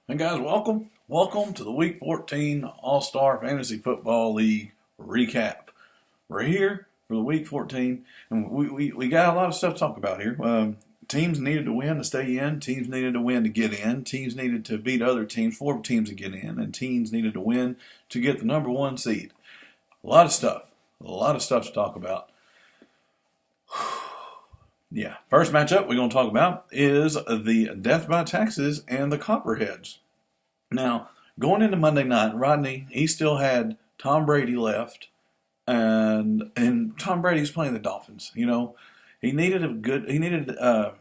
Hey guys, welcome to the Week 14 All-Star Fantasy Football League recap. We're here for the Week 14, and we got a lot of stuff to talk about here. Teams needed to win to stay in. Teams needed to win to get in. Teams needed to beat other teams, 4 teams to get in, and teams needed to win to get the number 1 seed. A lot of stuff to talk about. Yeah, first matchup we're going to talk about is the Death by Taxes and the Copperheads. Now, going into Monday night, Rodney, he still had Tom Brady left, and Tom Brady's playing the Dolphins. You know, he needed about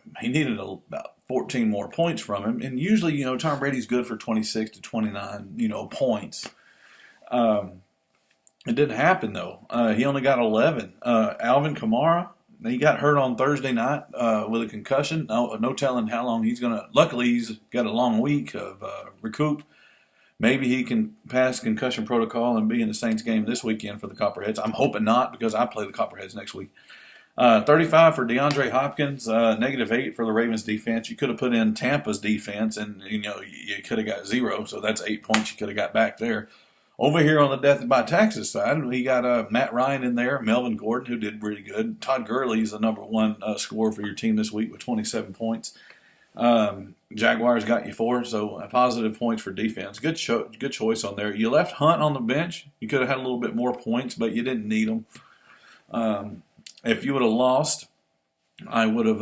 14 more points from him, and usually, Tom Brady's good for 26 to 29, points. It didn't happen though. He only got 11. Alvin Kamara, he got hurt on Thursday night with a concussion. No telling how long he's going to. Luckily, he's got a long week of recoup. Maybe he can pass concussion protocol and be in the Saints game this weekend for the Copperheads. I'm hoping not because I play the Copperheads next week. 35 for DeAndre Hopkins, -8 for the Ravens defense. You could have put in Tampa's defense and, you could have got 0. So that's 8 points you could have got back there. Over here on the Death by Taxes side, we got Matt Ryan in there, Melvin Gordon, who did really good. Todd Gurley is the number 1 scorer for your team this week with 27 points. Jaguars got you 4, so positive points for defense. Good choice on there. You left Hunt on the bench. You could have had a little bit more points, but you didn't need them. If you would have lost, I would have.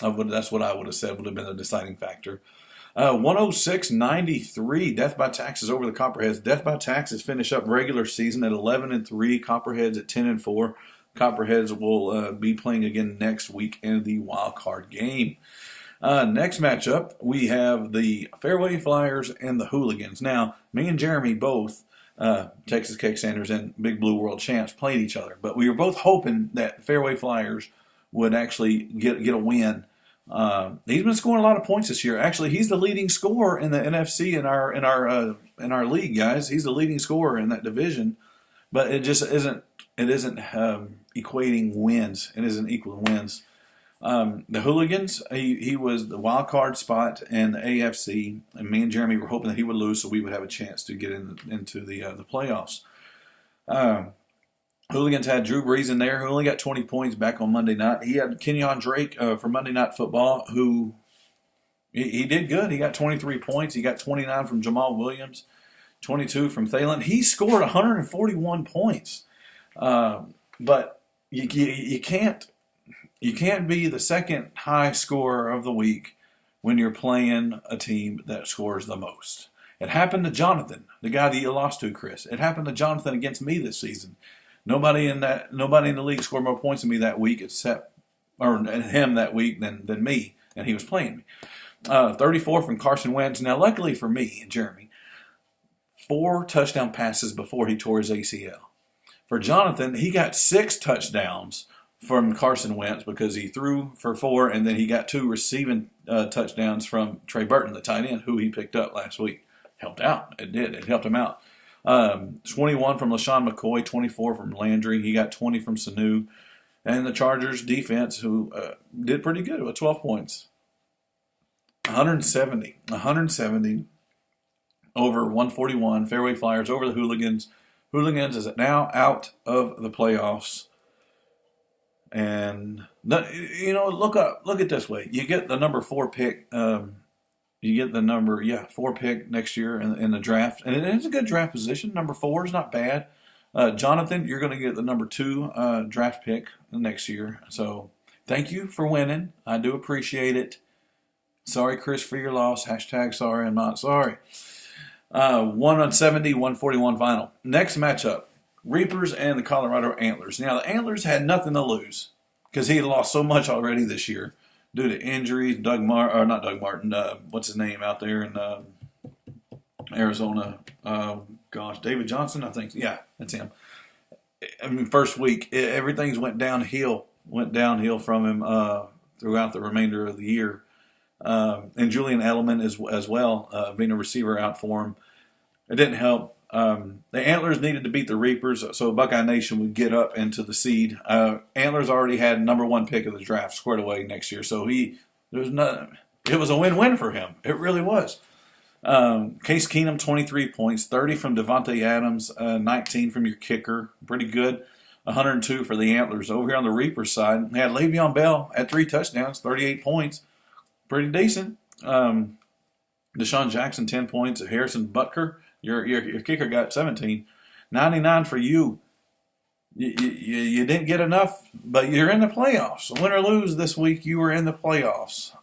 That's what I would have said would have been the deciding factor. 106-93, Death by Taxes over the Copperheads. Death by Taxes finish up regular season at 11-3. Copperheads at 10-4. Copperheads will be playing again next week in the wild card game. Next matchup, we have the Fairway Flyers and the Hooligans. Now, me and Jeremy both, Texas Cake Sanders and Big Blue World Champs, played each other. But we were both hoping that Fairway Flyers would actually get a win. He's been scoring a lot of points this year. Actually, he's the leading scorer in the NFC in our league, guys. He's the leading scorer in that division, but it just isn't. It isn't equating wins. It isn't equaling wins. The Hooligans, he was the wild card spot in the AFC, and me and Jeremy were hoping that he would lose so we would have a chance to get into the playoffs. Hooligans had Drew Brees in there, who only got 20 points back on Monday night. He had Kenyon Drake for Monday Night Football, who he did good. He got 23 points. He got 29 from Jamal Williams, 22 from Thalen. He scored 141 points. But you can't be the second high scorer of the week when you're playing a team that scores the most. It happened to Jonathan, the guy that you lost to, Chris. It happened to Jonathan against me this season. Nobody in the league scored more points than me that week him that week than me, and he was playing me. 34 from Carson Wentz. Now, luckily for me and Jeremy, 4 touchdown passes before he tore his ACL. For Jonathan, he got 6 touchdowns from Carson Wentz because he threw for 4, and then he got 2 receiving touchdowns from Trey Burton, the tight end, who he picked up last week. Helped out. It did. It helped him out. 21 from LaShawn McCoy, 24 from Landry. He got 20 from Sanu. And the Chargers defense, who did pretty good with 12 points. 170 over 141. Fairway Flyers over the Hooligans. Hooligans is now out of the playoffs. And, look at this way. You get the number 4 pick. You get the number, 4 pick next year in the draft. And it's a good draft position. Number 4 is not bad. Jonathan, you're going to get the number 2 draft pick next year. So thank you for winning. I do appreciate it. Sorry, Chris, for your loss. # sorry, I'm not sorry. 170, 141 final. Next matchup, Reapers and the Colorado Antlers. Now, the Antlers had nothing to lose because he had lost so much already this year due to injuries. Not Doug Martin. What's his name out there in Arizona? David Johnson, I think. Yeah, that's him. I mean, first week, everything's went downhill from him throughout the remainder of the year. And Julian Edelman as well, being a receiver out for him. It didn't help. The Antlers needed to beat the Reapers so Buckeye Nation would get up into the seed. Antlers already had number 1 pick of the draft squared away next year, so it was a win-win for him. It really was. Case Keenum, 23 points, 30 from Devontae Adams, 19 from your kicker. Pretty good. 102 for the Antlers. Over here on the Reapers side, they had Le'Veon Bell at 3 touchdowns, 38 points. Pretty decent. Deshaun Jackson, 10 points. Harrison Butker, your kicker, got 17. 99 for you. You didn't get enough, but you're in the playoffs. Win or lose this week, you were in the playoffs.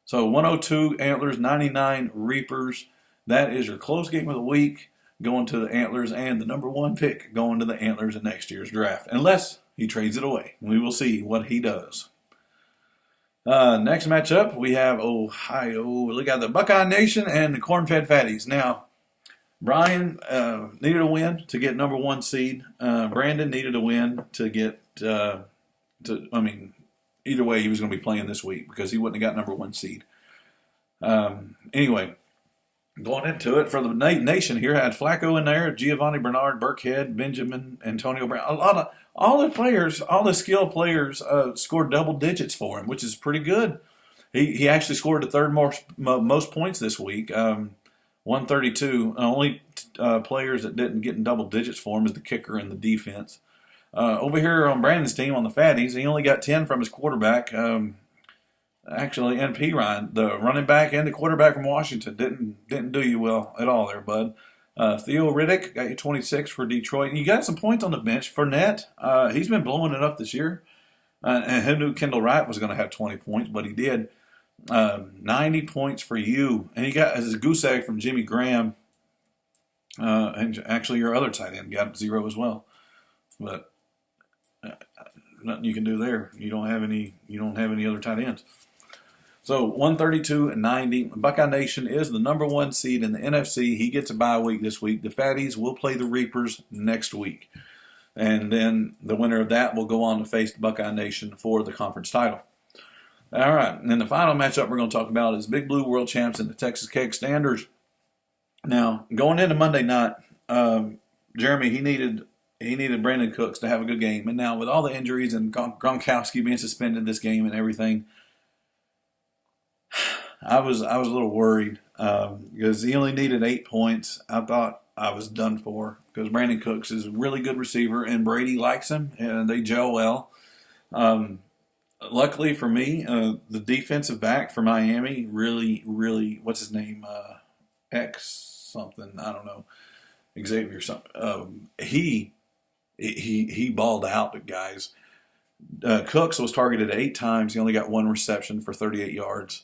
So 102 Antlers, 99 Reapers. That is your close game of the week, going to the Antlers, and the number 1 pick going to the Antlers in next year's draft, unless he trades it away. We will see what he does. Next matchup, we have Ohio. Look at the Buckeye Nation and the Corn-Fed Fatties. Now, Brian needed a win to get number 1 seed. Brandon needed a win to get either way, he was going to be playing this week because he wouldn't have got number 1 seed. Anyway, going into it for the nation here, had Flacco in there, Giovanni Bernard, Burkhead, Benjamin, Antonio Brown. All the skill players scored double digits for him, which is pretty good. He actually scored the 3rd most points this week, 132. Only players that didn't get in double digits for him is the kicker and the defense. Over here on Brandon's team on the Fatties, he only got 10 from his quarterback. Actually, and P. Ryan, the running back and the quarterback from Washington, didn't do you well at all there, bud. Theo Riddick got you 26 for Detroit. And you got some points on the bench. Fournette, he's been blowing it up this year. And who knew Kendall Wright was going to have 20 points, but he did. 90 points for you. And you got his goose egg from Jimmy Graham. And actually, your other tight end got 0 as well. But nothing you can do there. You don't have any other tight ends. So 132 and 90. Buckeye Nation is the number 1 seed in the NFC. He gets a bye week this week. The Fatties will play the Reapers next week. And then the winner of that will go on to face the Buckeye Nation for the conference title. All right. And then the final matchup we're going to talk about is Big Blue World Champs and the Texas Keg Standers. Now, going into Monday night, Jeremy, he needed Brandon Cooks to have a good game. And now with all the injuries and Gronkowski being suspended this game and everything, I was a little worried because he only needed 8 points. I thought I was done for because Brandon Cooks is a really good receiver and Brady likes him and they gel well. Luckily for me, the defensive back for Miami really, what's his name? X something, I don't know, Xavier something. He balled out, guys. Cooks was targeted 8 times. He only got 1 reception for 38 yards.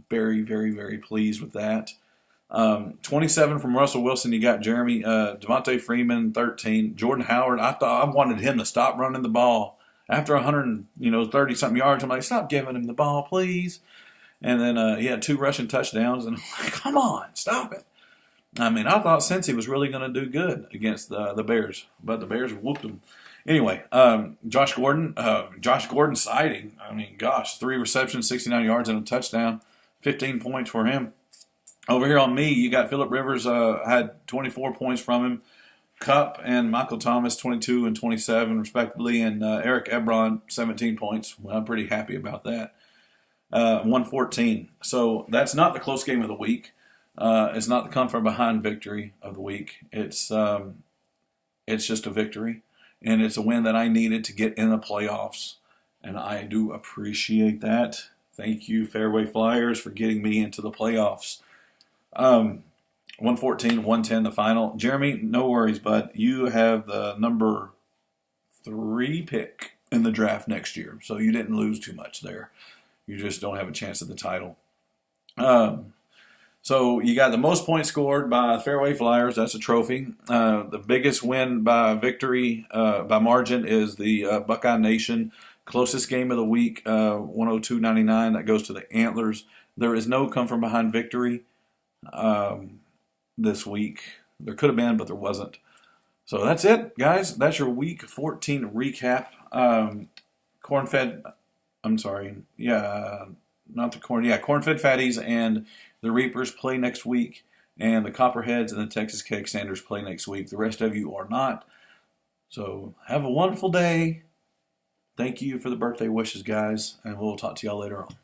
Very, very, very pleased with that. 27 from Russell Wilson. You got Jeremy. Devontae Freeman, 13. Jordan Howard. I wanted him to stop running the ball after 130-something yards. I'm like, stop giving him the ball, please. And then he had 2 rushing touchdowns. And I'm like, come on, stop it. I mean, I thought Cincy was really going to do good against the Bears, but the Bears whooped them. Anyway, Josh Gordon sighting. I mean, gosh, 3 receptions, 69 yards, and a touchdown. 15 points for him. Over here on me, you got Phillip Rivers had 24 points from him. Cup and Michael Thomas, 22 and 27, respectively, and Eric Ebron, 17 points. Well, I'm pretty happy about that. 114. So that's not the close game of the week. It's not the come from behind victory of the week. It's just a victory, and it's a win that I needed to get in the playoffs, and I do appreciate that. Thank you, Fairway Flyers, for getting me into the playoffs. 114, 110, the final. Jeremy, no worries, bud. You have the number 3 pick in the draft next year, so you didn't lose too much there. You just don't have a chance at the title. So you got the most points scored by Fairway Flyers. That's a trophy. The biggest win by victory, by margin, is the Buckeye Nation. Closest game of the week, 102-99. That goes to the Antlers. There is no come from behind victory this week. There could have been, but there wasn't. So that's it, guys. That's your Week 14 recap. Corn-fed Fatties and the Reapers play next week, and the Copperheads and the Texas Keg Standers play next week. The rest of you are not. So have a wonderful day. Thank you for the birthday wishes, guys, and we'll talk to y'all later on.